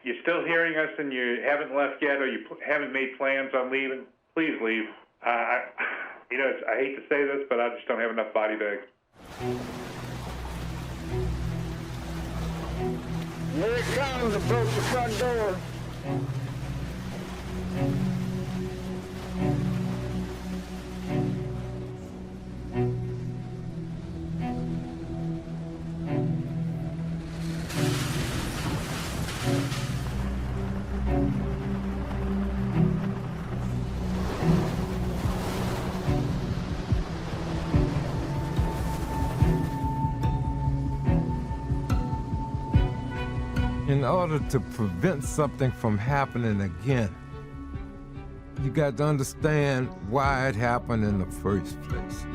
you're still hearing us and you haven't left yet, or you haven't made plans on leaving, please leave. I hate to say this, but I just don't have enough body bags. Here it comes, approach the front door. In order to prevent something from happening again, you got to understand why it happened in the first place.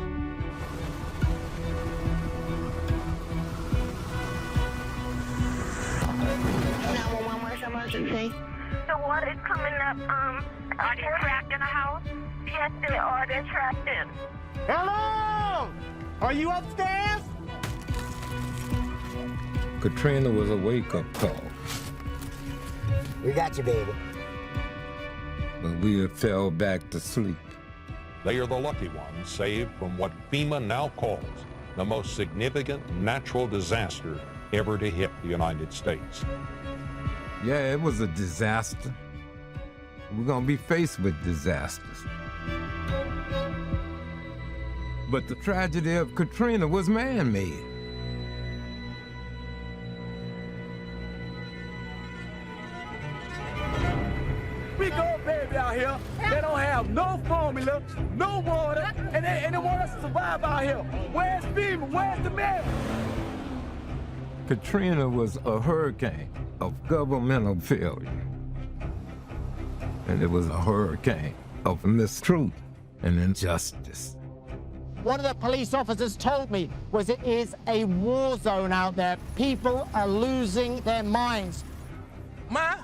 911, where's emergency? The water is coming up. Are they trapped in a house? Yes, they are. They're trapped in. Hello! Are you upstairs? Katrina was a wake-up call, We got you, baby. but we had fell back to sleep. They are the lucky ones saved from what FEMA now calls the most significant natural disaster ever to hit the United States. Yeah, it was a disaster. We're gonna be faced with disasters. But the tragedy of Katrina was man-made. We go baby out here. They don't have no formula, no water, and they want us to survive out here. Where's FEMA? Where's the man? Katrina was a hurricane of governmental failure. And it was a hurricane of mistruth and injustice. One of the police officers told me was it is a war zone out there. People are losing their minds. My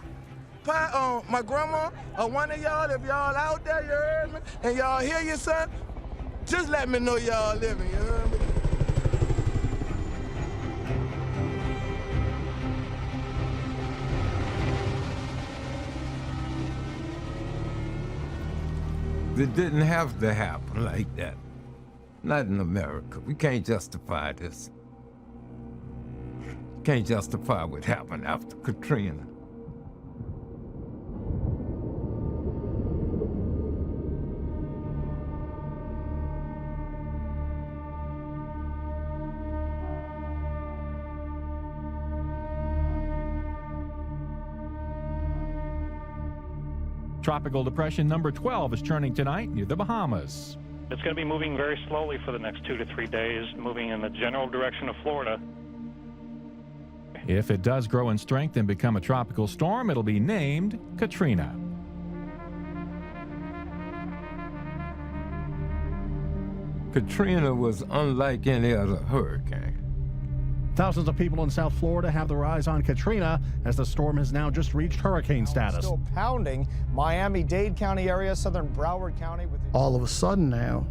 grandma, or one of y'all, if y'all out there, you heard me, and y'all hear your son, just let me know y'all living, you heard me? It didn't have to happen like that. Not in America. We can't justify this. Can't justify what happened after Katrina. Tropical depression number 12 is churning tonight near the Bahamas. It's going to be moving very slowly for the next 2 to 3 days, moving in the general direction of Florida. If it does grow in strength and become a tropical storm, it'll be named Katrina. Katrina was unlike any other hurricane. Thousands of people in South Florida have their eyes on Katrina as the storm has now just reached hurricane status. Still pounding Miami-Dade County area, southern Broward County. All of a sudden now,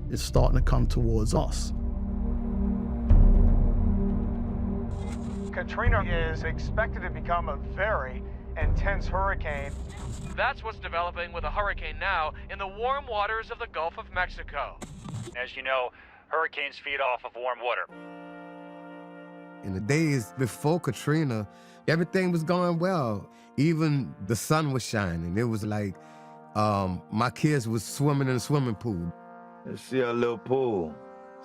it's starting to come towards us. Katrina is expected to become a very intense hurricane. That's what's developing with a hurricane now in the warm waters of the Gulf of Mexico. As you know, hurricanes feed off of warm water. In the days before Katrina, everything was going well. Even the sun was shining. It was like my kids was swimming in a swimming pool. Let's see our little pool.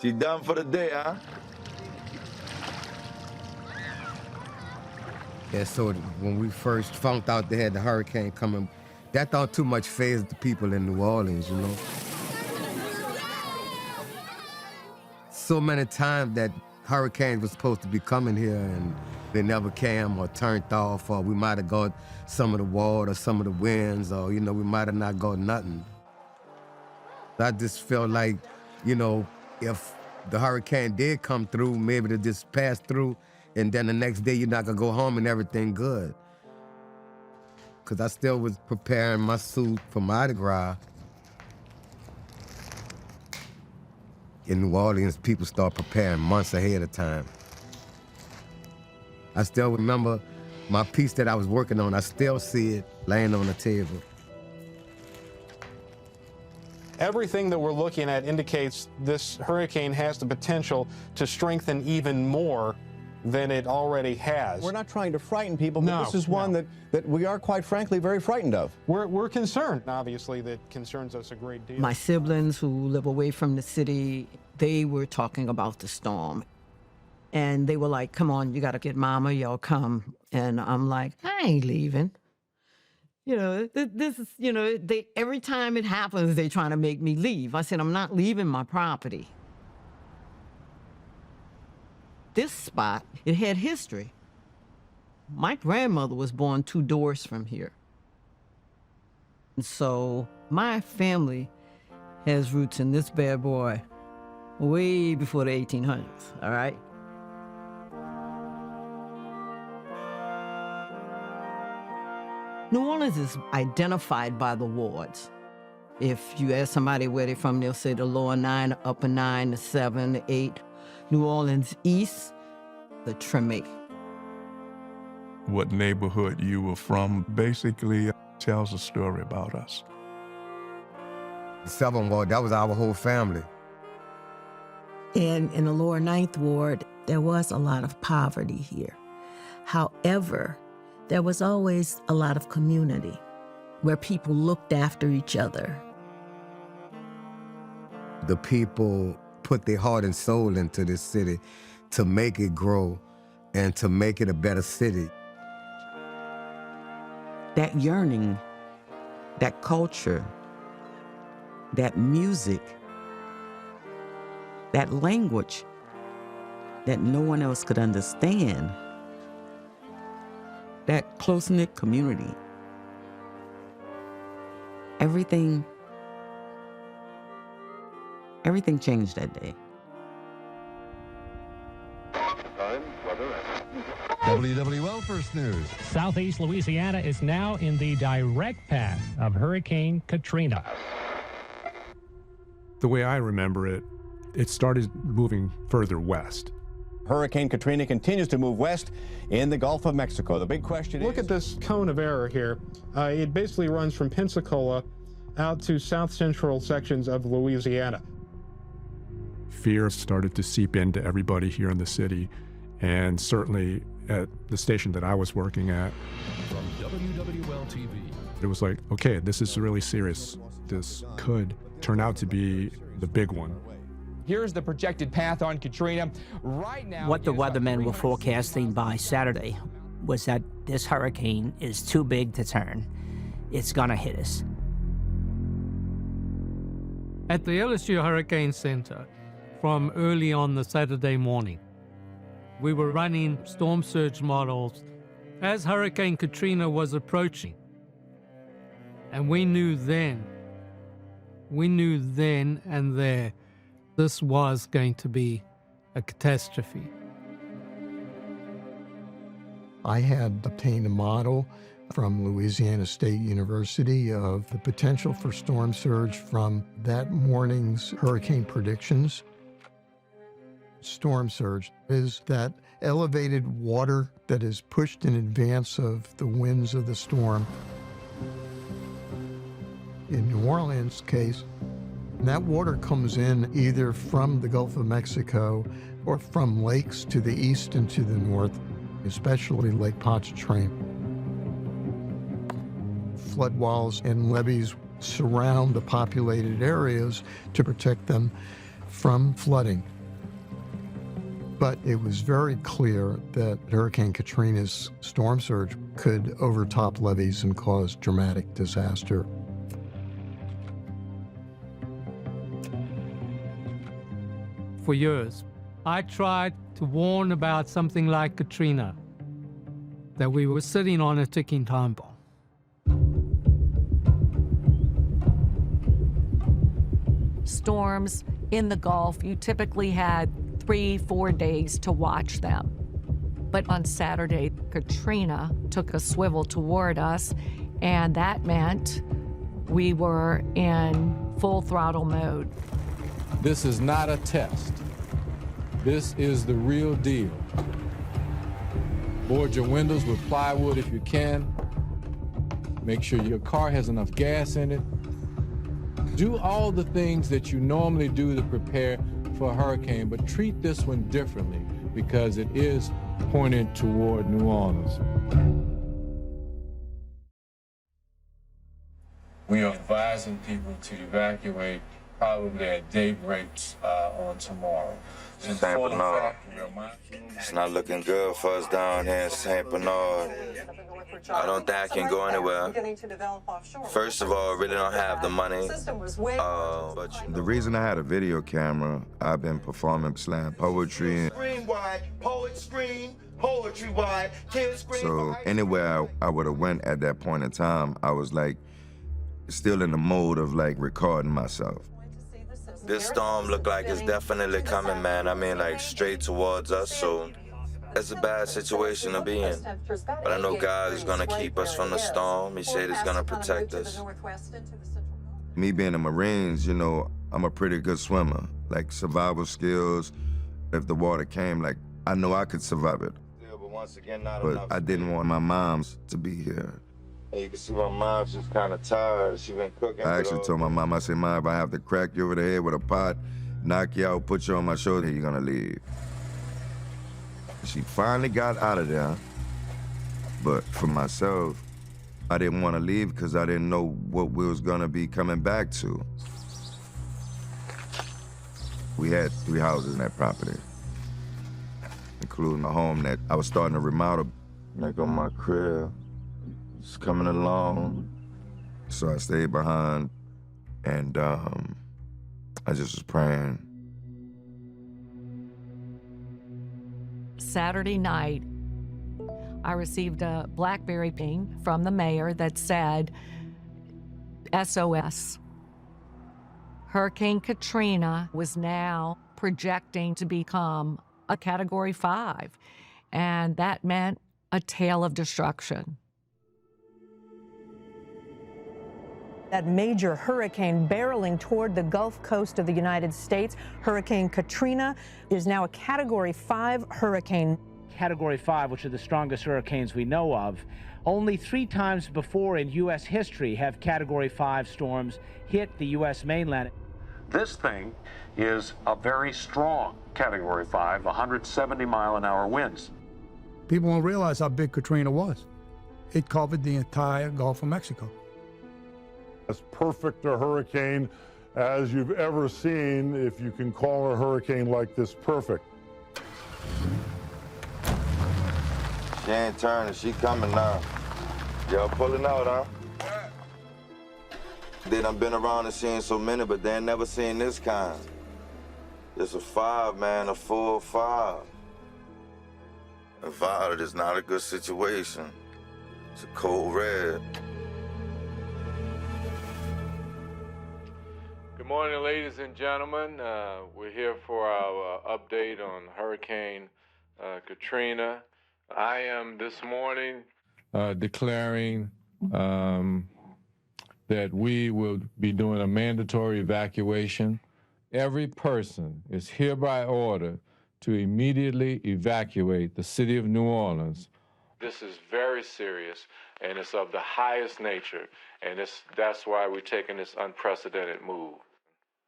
She done for the day, huh? And so when we first found out they had the hurricane coming, that thought too much phased the people in New Orleans, you know? So many times that hurricanes were supposed to be coming here and they never came or turned off, or we might have got some of the water, some of the winds, or, you know, we might have not got nothing. I just felt like, you know, if the hurricane did come through, maybe to just pass through, and then the next day you're not gonna go home and everything good. Cause I still was preparing my suit for Mardi Gras. In New Orleans, people start preparing months ahead of time. I still remember My piece that I was working on, I still see it laying on the table. Everything that we're looking at indicates this hurricane has the potential to strengthen even more than it already has. We're not trying to frighten people, but this is one that we are, quite frankly, very frightened of. We're concerned, obviously, that concerns us a great deal. My siblings who live away from the city, they were talking about the storm. And they were like, come on, you got to get mama, y'all come. And I'm like, I ain't leaving. You know, this is, you know, every time it happens, they're trying to make me leave. I said, I'm not leaving my property. This spot, it had history. My grandmother was born 2 doors from here. And so my family has roots in this bad boy way before the 1800s, all right? New Orleans is identified by the wards. If you ask somebody where they're from, they'll say the lower 9, upper 9, the 7, the 8. New Orleans East, the Treme. What neighborhood you were from basically tells a story about us. The 7th Ward, that was our whole family. And in the lower 9th Ward, there was a lot of poverty here. However, there was always a lot of community where people looked after each other. The people put their heart and soul into this city to make it grow and to make it a better city. That yearning, that culture, that music, that language that no one else could understand, that close-knit community. Everything changed that day. WWL First News. Southeast Louisiana is now in the direct path of Hurricane Katrina. The way I remember it, it started moving further west. Hurricane Katrina continues to move west in the Gulf of Mexico. The big question is... Look at this cone of error here. It basically runs from Pensacola out to south-central sections of Louisiana. Fear started to seep into everybody here in the city, and certainly at the station that I was working at. From WWL TV. It was like, okay, this is really serious. This could turn out to be the big one. Here's the projected path on Katrina. Right now, what the weathermen were forecasting by Saturday was that this hurricane is too big to turn. It's gonna hit us. At the LSU Hurricane Center, from early on the Saturday morning, we were running storm surge models as Hurricane Katrina was approaching. And we knew then and there, this was going to be a catastrophe. I had obtained a model from Louisiana State University of the potential for storm surge from that morning's hurricane predictions. Storm surge is that elevated water that is pushed in advance of the winds of the storm. In New Orleans' case, that water comes in either from the Gulf of Mexico or from lakes to the east and to the north, especially Lake Pontchartrain. Flood walls and levees surround the populated areas to protect them from flooding. But it was very clear that Hurricane Katrina's storm surge could overtop levees and cause dramatic disaster. For years, I tried to warn about something like Katrina, that we were sitting on a ticking time bomb. Storms in the Gulf, you typically had 3-4 days to watch them. But on Saturday, Katrina took a swivel toward us, and that meant we were in full throttle mode. This is not a test. This is the real deal. Board your windows with plywood if you can. Make sure your car has enough gas in it. Do all the things that you normally do to prepare for a hurricane, but treat this one differently because it is pointed toward New Orleans. We are advising people to evacuate probably at daybreak on tomorrow. St. Bernard. It's not looking good for us down here in St. Bernard. I don't think I can go anywhere. First of all, I really don't have the money. The reason I had a video camera, I've been performing slam poetry. Screen wide, poet screen, poetry wide, kids screen. So anywhere I would have went at that point in time, I was like still in the mode of like recording myself. This storm looked like it's definitely coming, man. I mean, like straight towards us, so it's a bad situation to be in. But I know God is gonna keep us from the storm. He said he's gonna protect us. Me being a Marines, you know, I'm a pretty good swimmer. Like survival skills, if the water came, like I know I could survive it. But I didn't want my moms to be here. You can see my mom's just kind of tired. She's been cooking. I actually told my mom, I said, Mom, if I have to crack you over the head with a pot, knock you out, put you on my shoulder, you're gonna leave. She finally got out of there. But for myself, I didn't want to leave because I didn't know what we was gonna be coming back to. We had 3 houses in that property, including a home that I was starting to remodel. Like on my crib. It's coming along. So I stayed behind and I just was praying. Saturday night, I received a BlackBerry ping from the mayor that said, SOS. Hurricane Katrina was now projecting to become a Category 5, and that meant a tale of destruction. That major hurricane barreling toward the Gulf Coast of the United States, Hurricane Katrina, is now a Category 5 hurricane. Category 5, which are the strongest hurricanes we know of. Only 3 times before in U.S. history have Category 5 storms hit the U.S. mainland. This thing is a very strong Category 5, 170-mile-an-hour winds. People don't realize how big Katrina was. It covered the entire Gulf of Mexico. As perfect a hurricane as you've ever seen, if you can call a hurricane like this perfect. She ain't turning, she coming now. Y'all pulling out, huh? They done been around and seen so many, but they ain't never seen this kind. It's a 5, man, a full 5. A violet is not a good situation. It's a cold red. Good morning, ladies and gentlemen. We're here for our update on Hurricane Katrina. I am this morning declaring that we will be doing a mandatory evacuation. Every person is hereby ordered to immediately evacuate the city of New Orleans. This is very serious, and it's of the highest nature, and that's why we're taking this unprecedented move.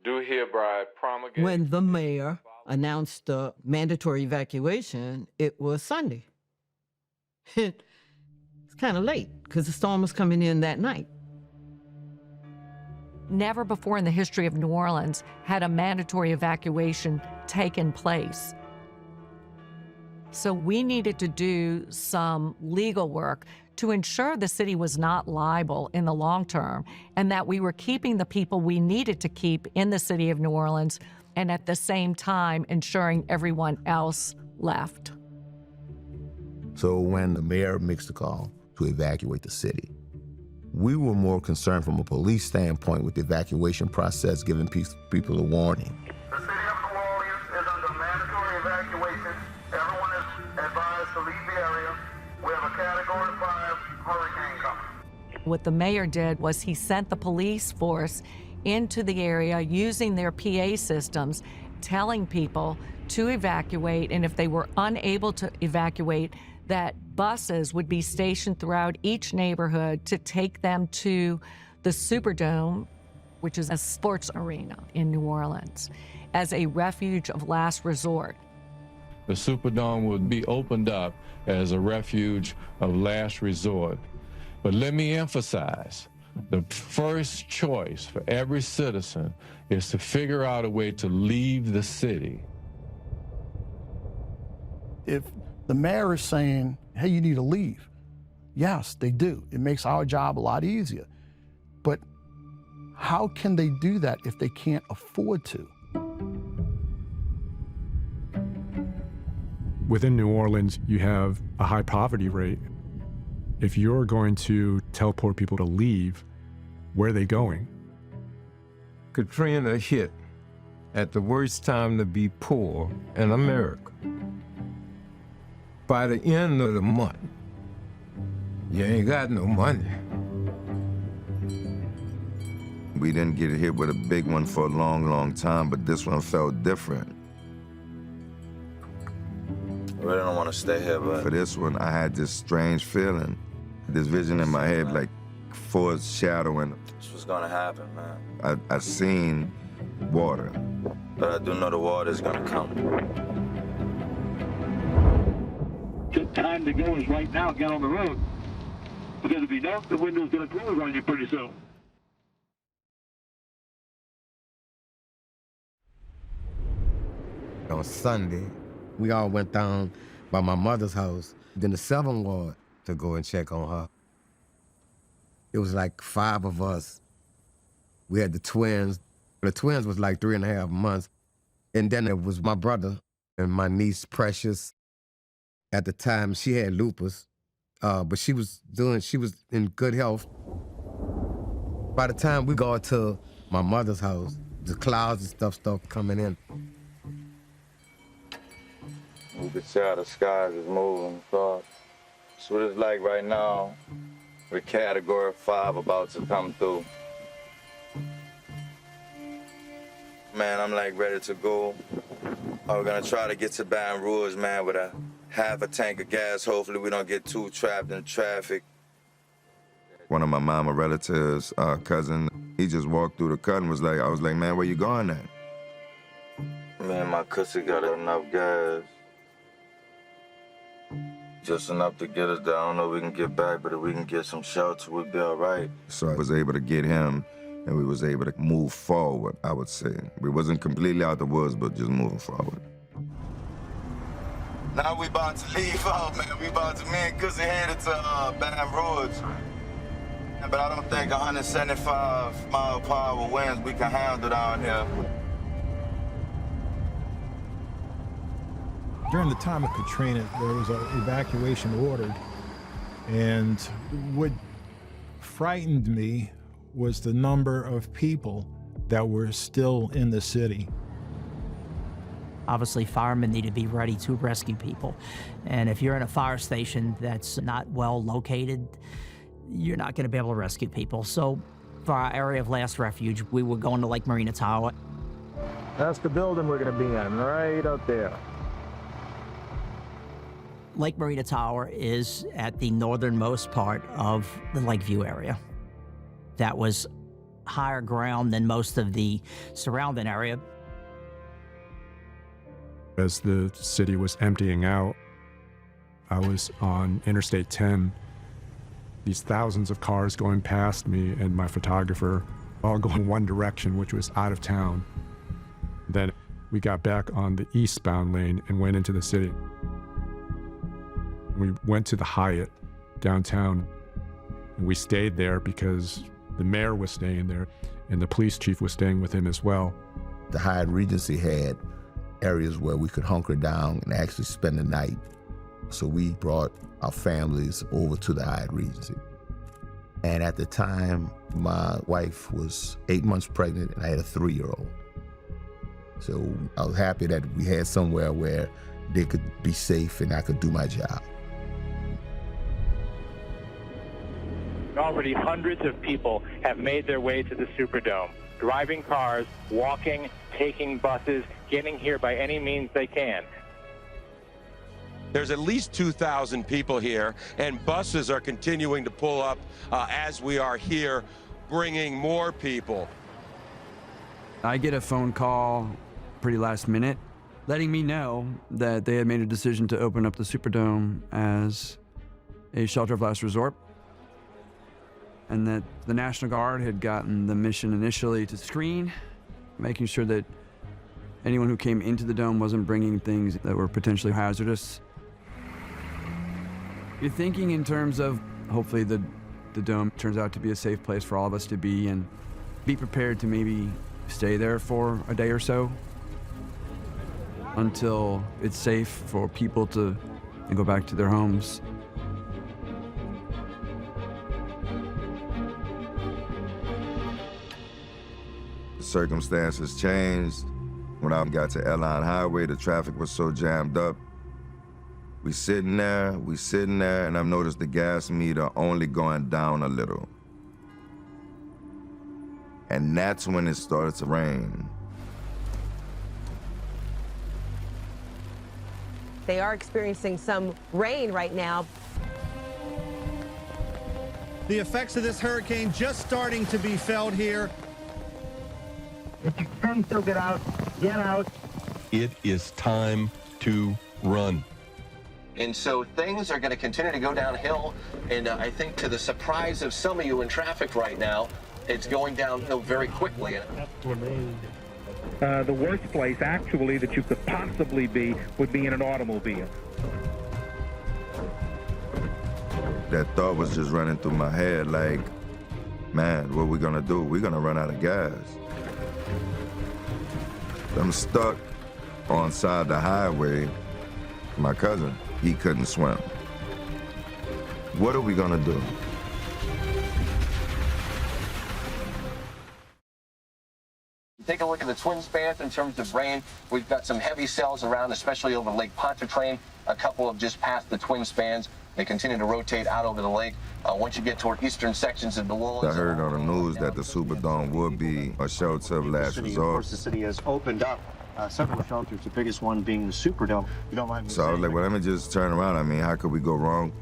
Do hereby promulgate. When the mayor announced the mandatory evacuation, it was Sunday. It's kind of late because the storm was coming in that night. Never before in the history of New Orleans had a mandatory evacuation taken place. So we needed to do some legal work to ensure the city was not liable in the long term and that we were keeping the people we needed to keep in the city of New Orleans and at the same time ensuring everyone else left. So when the mayor makes the call to evacuate the city, we were more concerned from a police standpoint with the evacuation process, giving people a warning. The city of New Orleans is under mandatory evacuation. Everyone is advised to leave the area. We have a Category 5 hurricane coming. What the mayor did was he sent the police force into the area using their PA systems, telling people to evacuate, and if they were unable to evacuate, that buses would be stationed throughout each neighborhood to take them to the Superdome, which is a sports arena in New Orleans, as a refuge of last resort. The Superdome would be opened up as a refuge of last resort. But let me emphasize, the first choice for every citizen is to figure out a way to leave the city. If the mayor is saying, hey, you need to leave, yes, they do. It makes our job a lot easier. But how can they do that if they can't afford to? Within New Orleans, you have a high poverty rate. If you're going to tell poor people to leave, where are they going? Katrina hit at the worst time to be poor in America. By the end of the month, you ain't got no money. We didn't get hit with a big one for a long, long time, but this one felt different. I really don't want to stay here, but for this one, I had this strange feeling, this vision in my head, like foreshadowing. This was gonna happen, man. I seen water, but I do know the water is gonna come. The time to go is right now. Get on the road, because if you don't, the window's gonna close on you pretty soon. On Sunday, we all went down by my mother's house, then the 7th Ward, to go and check on her. It was like 5 of us. We had the twins. The twins was like 3.5 months. And then it was my brother and my niece, Precious. At the time, she had lupus, but she was in good health. By the time we got to my mother's house, the clouds and stuff started coming in. You could see how the skies is moving. So that's what it's like right now, with Category 5 about to come through. Man, I'm like ready to go. We're gonna try to get to Baton Rouge, man, with a half a tank of gas. Hopefully we don't get too trapped in traffic. One of my mama relatives, cousin, he just walked through the cut and I was like, man, where you going at? Me and my cousin got enough gas. Just enough to get us there. I don't know if we can get back, but if we can get some shelter, we'll be all right. So I was able to get him, and we was able to move forward, I would say. We wasn't completely out the woods, but just moving forward. Now we about to leave out, man. Me and Cousin headed to Baton Rouge. But I don't think 175 mile per hour winds we can handle down here. During the time of Katrina, there was an evacuation ordered, and what frightened me was the number of people that were still in the city. Obviously, firemen need to be ready to rescue people. And if you're in a fire station that's not well located, you're not going to be able to rescue people. So for our area of last refuge, we were going to Lake Marina Tower. That's the building we're going to be in, right up there. Lake Marina Tower is at the northernmost part of the Lakeview area. That was higher ground than most of the surrounding area. As the city was emptying out, I was on Interstate 10. These thousands of cars going past me and my photographer, all going one direction, which was out of town. Then we got back on the eastbound lane and went into the city. We went to the Hyatt downtown, and we stayed there because the mayor was staying there and the police chief was staying with him as well. The Hyatt Regency had areas where we could hunker down and actually spend the night. So we brought our families over to the Hyatt Regency. And at the time, my wife was 8 months pregnant and I had a 3-year-old. So I was happy that we had somewhere where they could be safe and I could do my job. Already hundreds of people have made their way to the Superdome, driving cars, walking, taking buses, getting here by any means they can. There's at least 2,000 people here, and buses are continuing to pull up as we are here, bringing more people. I get a phone call pretty last minute, letting me know that they had made a decision to open up the Superdome as a shelter of last resort, and that the National Guard had gotten the mission initially to screen, making sure that anyone who came into the dome wasn't bringing things that were potentially hazardous. You're thinking in terms of hopefully the dome turns out to be a safe place for all of us to be, and be prepared to maybe stay there for a day or so until it's safe for people to go back to their homes. The circumstances changed. When I got to Airline Highway, the traffic was so jammed up. We sitting there, and I've noticed the gas meter only going down a little. And that's when it started to rain. They are experiencing some rain right now. The effects of this hurricane just starting to be felt here. If you can still get out, get out. It is time to run. And so things are going to continue to go downhill. And I think to the surprise of some of you in traffic right now, it's going downhill very quickly. The worst place, actually, that you could possibly be would be in an automobile. That thought was just running through my head like, man, what are we gonna do? We're gonna run out of gas. I'm stuck on side the highway. My cousin, he couldn't swim. What are we gonna do? Take a look at the twin spans in terms of rain. We've got some heavy cells around, especially over Lake Pontchartrain. A couple have just passed the twin spans. They continue to rotate out over the lake. Once you get toward eastern sections of New Orleans. I heard on the news that the Superdome would be a shelter of last resort. Of course, the city has opened up several shelters, the biggest one being the Superdome. You don't mind me So I was like, well, let me just turn around. I mean, how could we go wrong?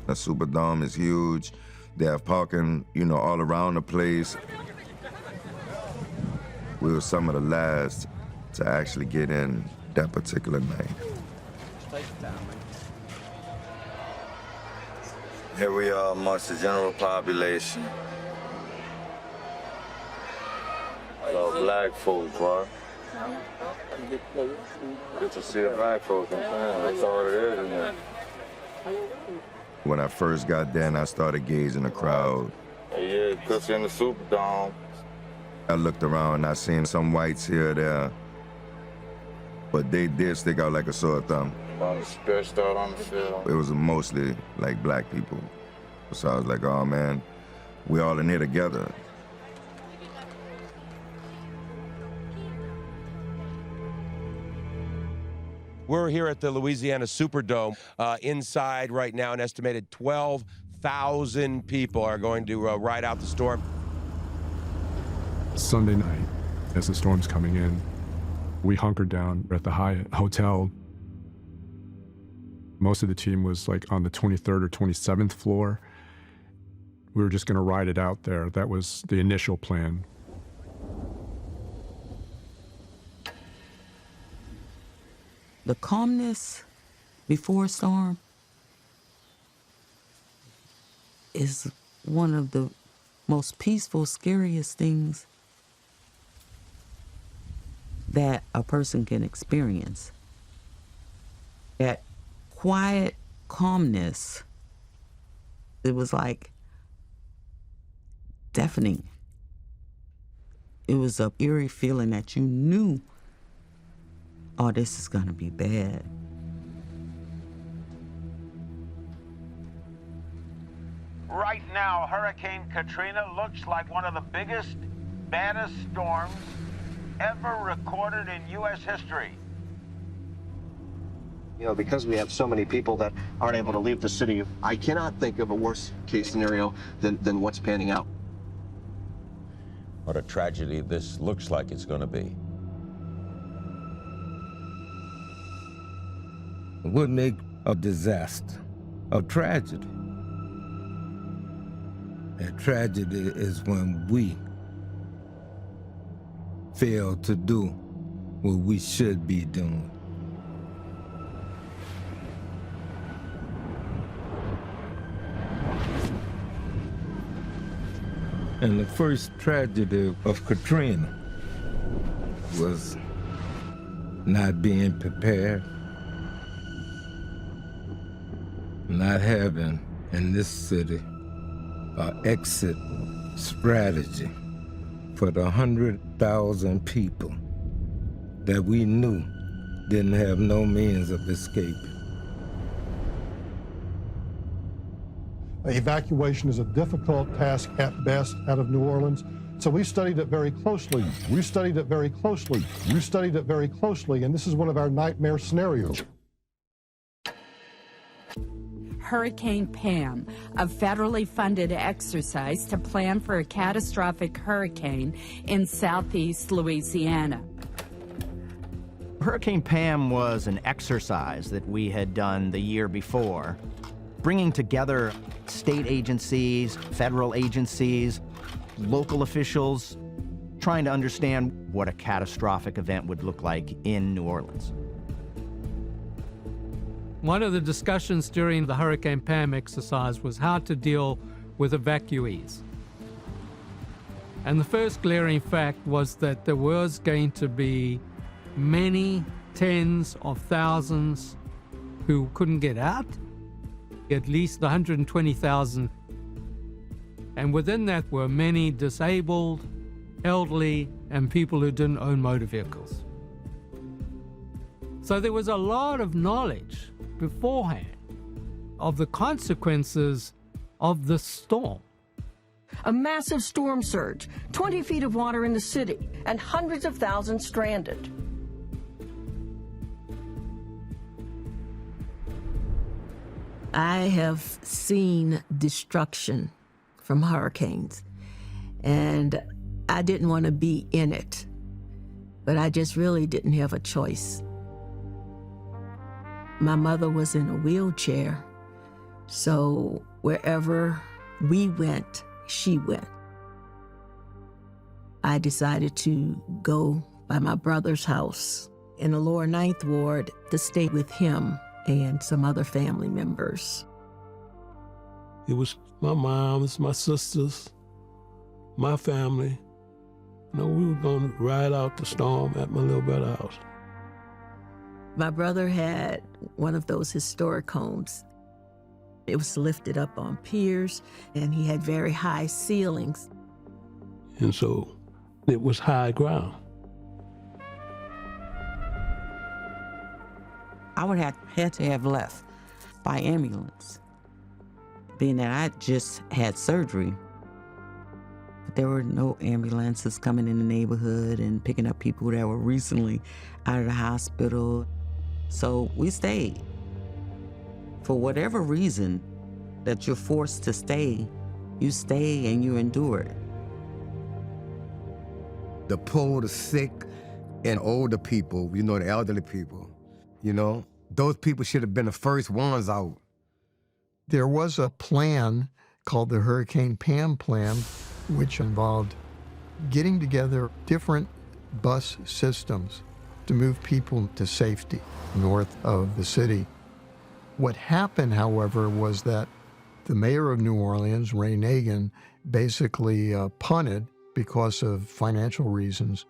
The Superdome is huge. They have parking, all around the place. We were some of the last to actually get in that particular night. Here we are amongst the general population. Hello, black folks, bro. Good to see the black folks, that's all it is, isn't it? When I first got there and I started gauging the crowd. Yeah, because in the Superdome. I looked around and I seen some whites here or there, but they did stick out like a sore thumb. Stretched out on the field. It was mostly like black people. So I was like, oh man, we all in here together. We're here at the Louisiana Superdome. Inside right now, an estimated 12,000 people are going to ride out the storm. Sunday night, as the storm's coming in, we hunkered down at the Hyatt Hotel. Most of the team was like on the 23rd or 27th floor. We were just gonna ride it out there. That was the initial plan. The calmness before a storm is one of the most peaceful, scariest things that a person can experience. That quiet calmness, it was like deafening. It was an eerie feeling that you knew, oh, this is gonna be bad. Right now, Hurricane Katrina looks like one of the biggest, baddest storms ever recorded in U.S. history. Because we have so many people that aren't able to leave the city, I cannot think of a worse case scenario than what's panning out. What a tragedy this looks like it's going to be. What make of disaster, of tragedy. And tragedy is when we fail to do what we should be doing. And the first tragedy of Katrina was not being prepared, not having in this city an exit strategy for the 100,000 people that we knew didn't have no means of escaping. Evacuation is a difficult task at best out of New Orleans. So we studied it very closely. We studied it very closely. We studied it very closely, and this is one of our nightmare scenarios. Hurricane Pam, a federally funded exercise to plan for a catastrophic hurricane in southeast Louisiana. Hurricane Pam was an exercise that we had done the year before, bringing together state agencies, federal agencies, local officials, trying to understand what a catastrophic event would look like in New Orleans. One of the discussions during the Hurricane Pam exercise was how to deal with evacuees. And the first glaring fact was that there was going to be many tens of thousands who couldn't get out, at least 120,000. And within that were many disabled, elderly, and people who didn't own motor vehicles. So there was a lot of knowledge beforehand of the consequences of the storm. A massive storm surge, 20 feet of water in the city, and hundreds of thousands stranded. I have seen destruction from hurricanes, and I didn't want to be in it, but I just really didn't have a choice. My mother was in a wheelchair, so wherever we went, she went. I decided to go by my brother's house in the lower 9th Ward to stay with him and some other family members. It was my mom's, my sisters, my family. You know, we were going to ride out the storm at my little brother's house. My brother had one of those historic homes. It was lifted up on piers, and he had very high ceilings. And so it was high ground. I would have had to have left by ambulance, being that I just had surgery. But there were no ambulances coming in the neighborhood and picking up people that were recently out of the hospital. So we stayed. For whatever reason that you're forced to stay, you stay and you endure it. The poor, the sick, and older people, you know, the elderly people, you know, those people should have been the first ones out. There was a plan called the Hurricane Pam Plan, which involved getting together different bus systems to move people to safety north of the city. What happened, however, was that the mayor of New Orleans, Ray Nagin, basically punted because of financial reasons.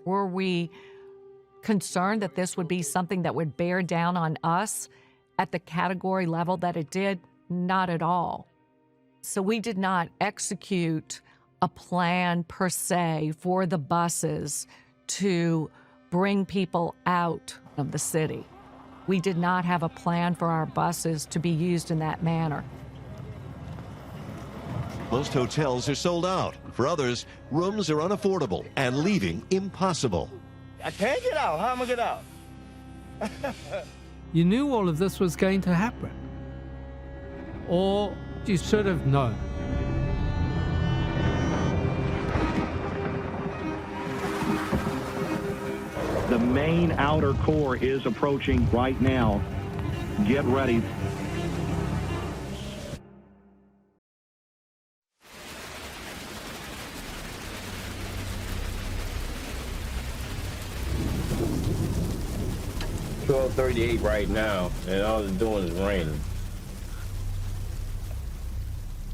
Were we concerned that this would be something that would bear down on us at the category level that it did? Not at all. So we did not execute a plan per se for the buses to bring people out of the city. We did not have a plan for our buses to be used in that manner. Most hotels are sold out. For others, rooms are unaffordable and leaving impossible. I can't get out. How am I going to get out? You knew all of this was going to happen, or you should have known. The main outer core is approaching right now. Get ready. $12:38 right now, and all it's doing is raining.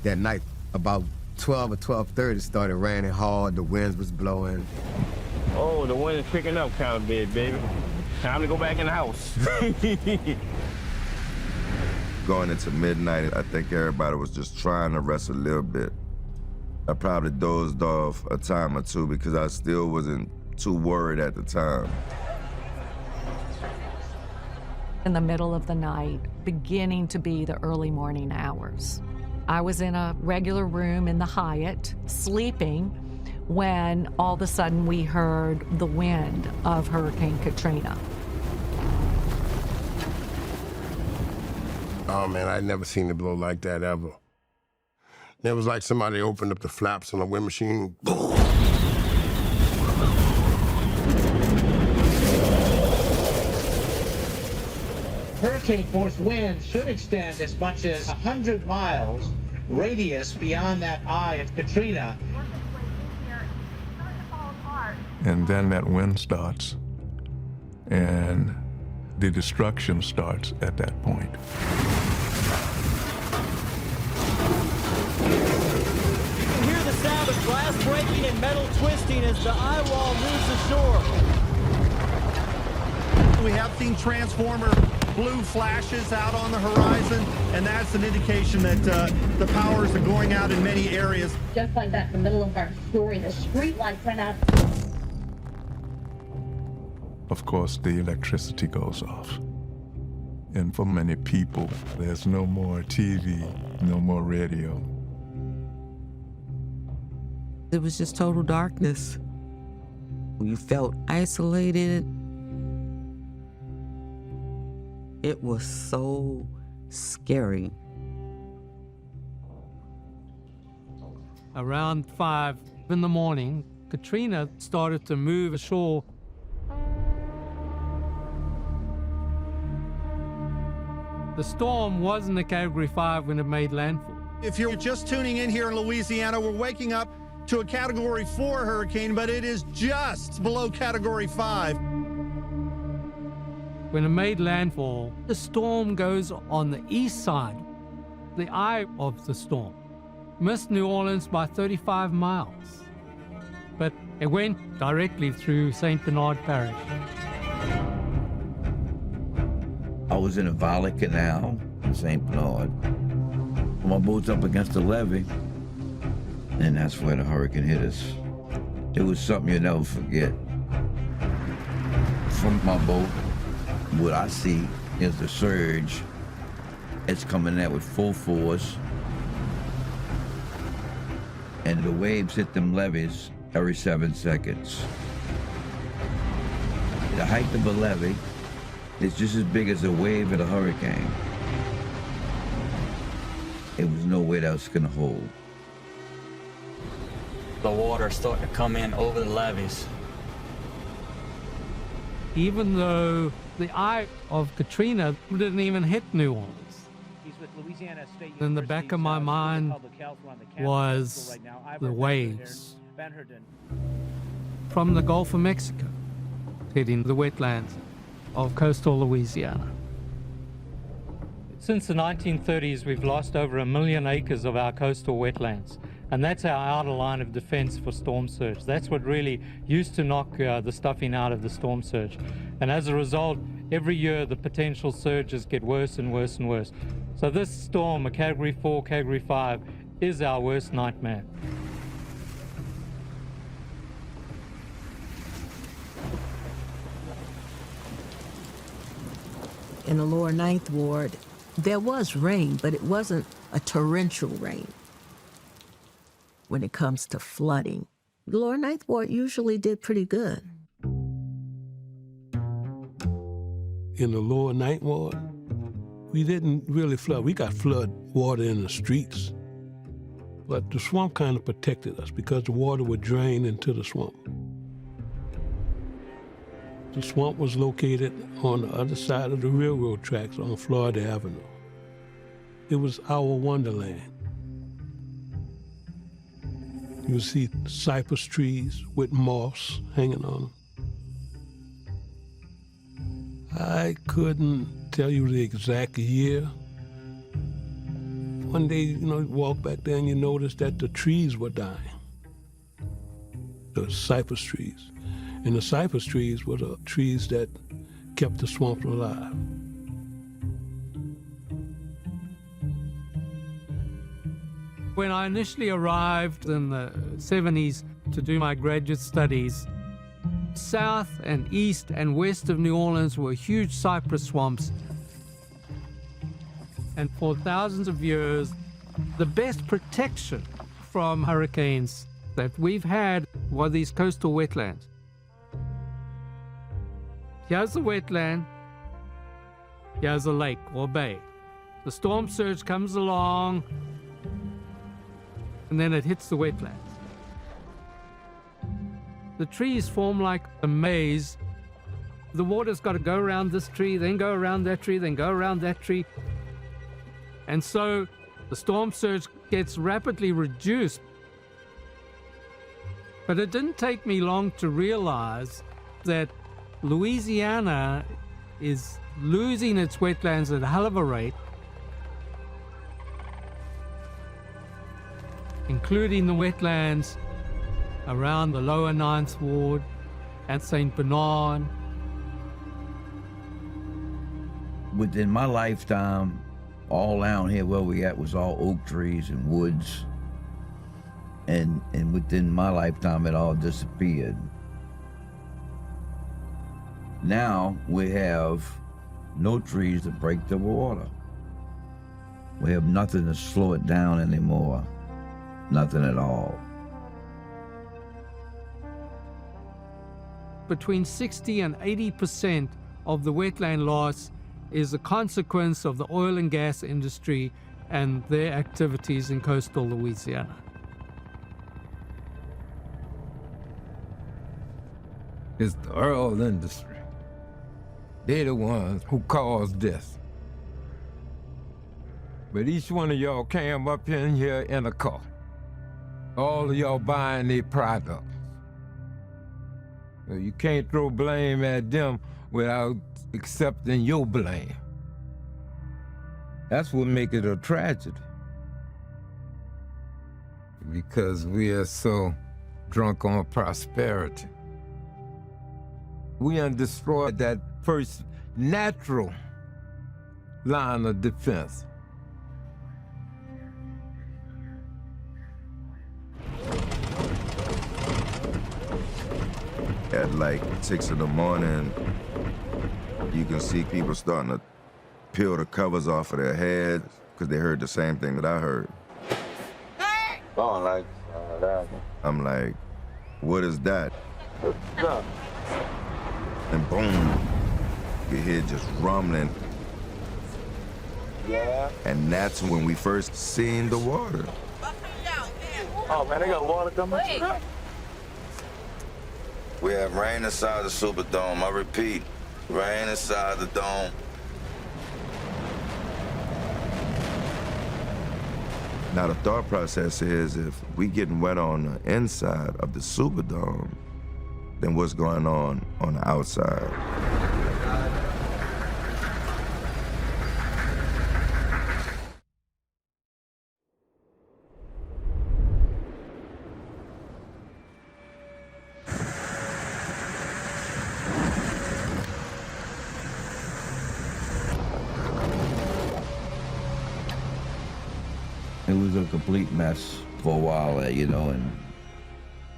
That night, about 12 or 12:30, it started raining hard. The winds was blowing. Oh, the wind is picking up kind of big, baby. Time to go back in the house. Going into midnight, I think everybody was just trying to rest a little bit. I probably dozed off a time or two because I still wasn't too worried at the time. In the middle of the night, beginning to be the early morning hours. I was in a regular room in the Hyatt, sleeping, when all of a sudden we heard the wind of Hurricane Katrina. Oh man, I'd never seen it blow like that ever. It was like somebody opened up the flaps on a wind machine. Hurricane force winds should extend as much as 100 miles radius beyond that eye of Katrina. And then that wind starts, and the destruction starts at that point. You can hear the sound of glass breaking and metal twisting as the eye wall moves ashore. We have seen transformer blue flashes out on the horizon, and that's an indication that the powers are going out in many areas. Just like that, in the middle of our story, the street lights went out. Of course, the electricity goes off. And for many people, there's no more TV, no more radio. It was just total darkness. You felt isolated. It was so scary. Around 5 in the morning, Katrina started to move ashore. The storm wasn't a Category 5 when it made landfall. If you're just tuning in here in Louisiana, we're waking up to a Category 4 hurricane, but it is just below Category 5. When it made landfall, the storm goes on the east side, the eye of the storm. Missed New Orleans by 35 miles, but it went directly through St. Bernard Parish. I was in a Valley Canal in St. Bernard. My boat's up against the levee, and that's where the hurricane hit us. It was something you'll never forget. From my boat, what I see is the surge. It's coming out with full force, and the waves hit them levees every 7 seconds. The height of a levee is just as big as a wave at a hurricane. It was no way that was gonna hold. The water starting to come in over the levees. Even though the eye of Katrina didn't even hit New Orleans. In the back of my mind was the waves from the Gulf of Mexico hitting the wetlands of coastal Louisiana. Since the 1930s, we've lost over 1 million acres of our coastal wetlands. And that's our outer line of defense for storm surge. That's what really used to knock the stuffing out of the storm surge. And as a result, every year the potential surges get worse and worse and worse. So this storm, a Category 4, Category 5, is our worst nightmare. In the lower Ninth Ward, there was rain, but it wasn't a torrential rain. When it comes to flooding, the lower Ninth Ward usually did pretty good. In the lower Ninth Ward, we didn't really flood. We got flood water in the streets. But the swamp kind of protected us because the water would drain into the swamp. The swamp was located on the other side of the railroad tracks on Florida Avenue. It was our wonderland. You would see cypress trees with moss hanging on them. I couldn't tell you the exact year. One day, you walk back there and you notice that the trees were dying. The cypress trees. And the cypress trees were the trees that kept the swamp alive. When I initially arrived in the 70s to do my graduate studies, south and east and west of New Orleans were huge cypress swamps. And for thousands of years, the best protection from hurricanes that we've had were these coastal wetlands. Here's the wetland, here's a lake or bay. The storm surge comes along, and then it hits the wetlands. The trees form like a maze. The water's got to go around this tree, then go around that tree, then go around that tree. And so the storm surge gets rapidly reduced. But it didn't take me long to realize that Louisiana is losing its wetlands at a hell of a rate, including the wetlands around the lower Ninth Ward and St. Bernard. Within my lifetime, all down here where we at was all oak trees and woods. And within my lifetime, it all disappeared. Now we have no trees to break the water. We have nothing to slow it down anymore. Nothing at all. Between 60 and 80% of the wetland loss is a consequence of the oil and gas industry and their activities in coastal Louisiana. It's the oil industry. They're the ones who caused this. But each one of y'all came up in here in a car. All of y'all buying their products. You can't throw blame at them without accepting your blame. That's what makes it a tragedy. Because we are so drunk on prosperity. We done destroyed that first natural line of defense. At like 6 in the morning, you can see people starting to peel the covers off of their heads because they heard the same thing that I heard. I'm like, what is that? And boom, you hear just rumbling. Yeah. And that's when we first seen the water. Oh man, they got water coming. We have rain inside the Superdome. I repeat, rain inside the dome. Now the thought process is if we getting wet on the inside of the Superdome, then what's going on the outside? It was a complete mess for a while, and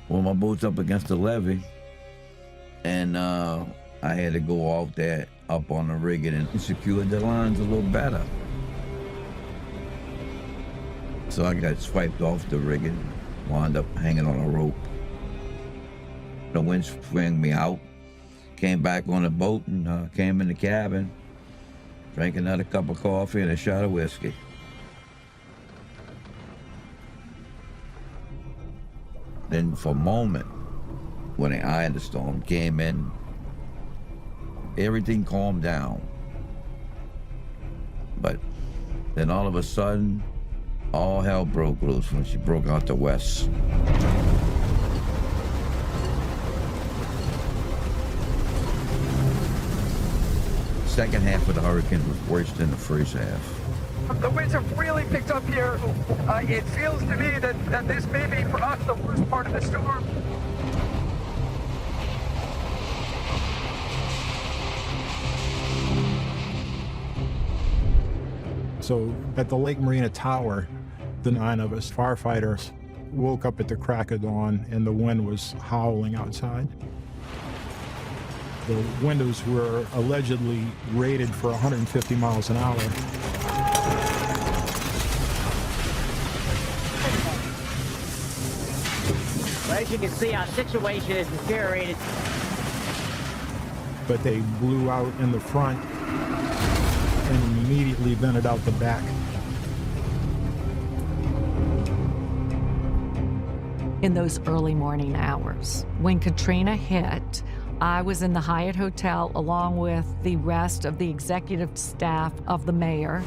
well, my boat's up against the levee, and I had to go off there up on the rigging and secure the lines a little better. So I got swiped off the rigging, wound up hanging on a rope. The wind swung me out, came back on the boat and came in the cabin, drank another cup of coffee and a shot of whiskey. Then for a moment, when the eye of the storm came in, everything calmed down. But then all of a sudden, all hell broke loose when she broke out the west. Second half of the hurricane was worse than the first half. The winds have really picked up here. It feels to me that this may be, for us, the worst part of the storm. So at the Lake Marina Tower, the 9 of us firefighters woke up at the crack of dawn and the wind was howling outside. The windows were allegedly rated for 150 miles an hour. Well, as you can see, our situation has deteriorated. But they blew out in the front and immediately vented out the back. In those early morning hours, when Katrina hit, I was in the Hyatt Hotel along with the rest of the executive staff of the mayor.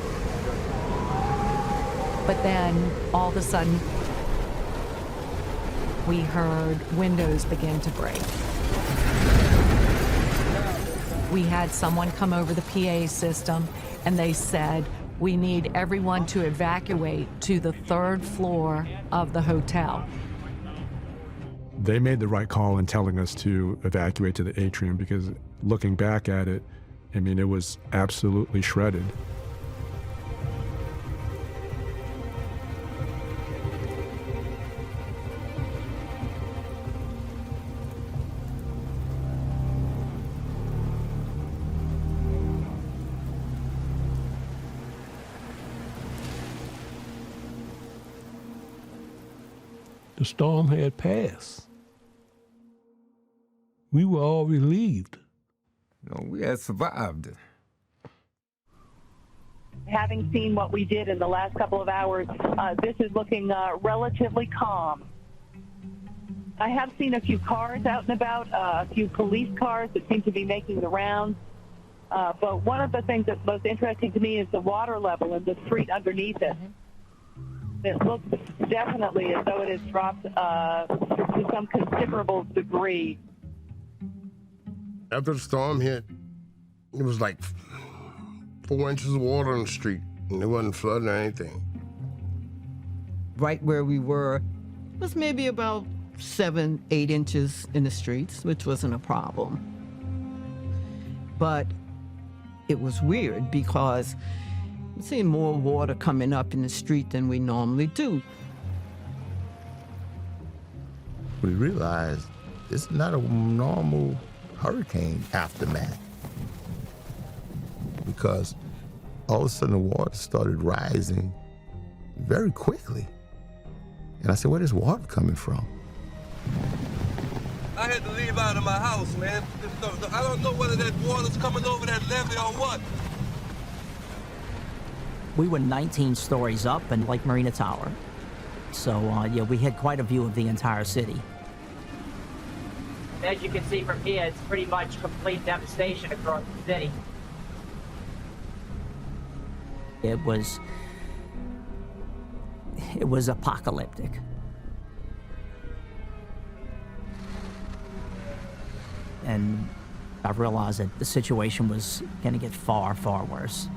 But then, all of a sudden, we heard windows begin to break. We had someone come over the PA system and they said, we need everyone to evacuate to the 3rd floor of the hotel. They made the right call in telling us to evacuate to the atrium because looking back at it, I mean, it was absolutely shredded. The storm had passed. We were all relieved. No, we had survived it. Having seen what we did in the last couple of hours, this is looking relatively calm. I have seen a few cars out and about, a few police cars that seem to be making the rounds. But one of the things that's most interesting to me is the water level in the street underneath it. It looks definitely as though it has dropped to some considerable degree. After the storm hit, it was like 4 inches of water on the street, and it wasn't flooding or anything. Right where we were was maybe about 7, 8 inches in the streets, which wasn't a problem. But it was weird because I'm seeing more water coming up in the street than we normally do. We realized it's not a normal hurricane aftermath because all of a sudden the water started rising very quickly. And I said, where is water coming from? I had to leave out of my house, man. I don't know whether that water's coming over that levee or what. We were 19 stories up in Lake Marina Tower. So, yeah, we had quite a view of the entire city. As you can see from here, it's pretty much complete devastation across the city. It was apocalyptic. And I realized that the situation was going to get far, far worse.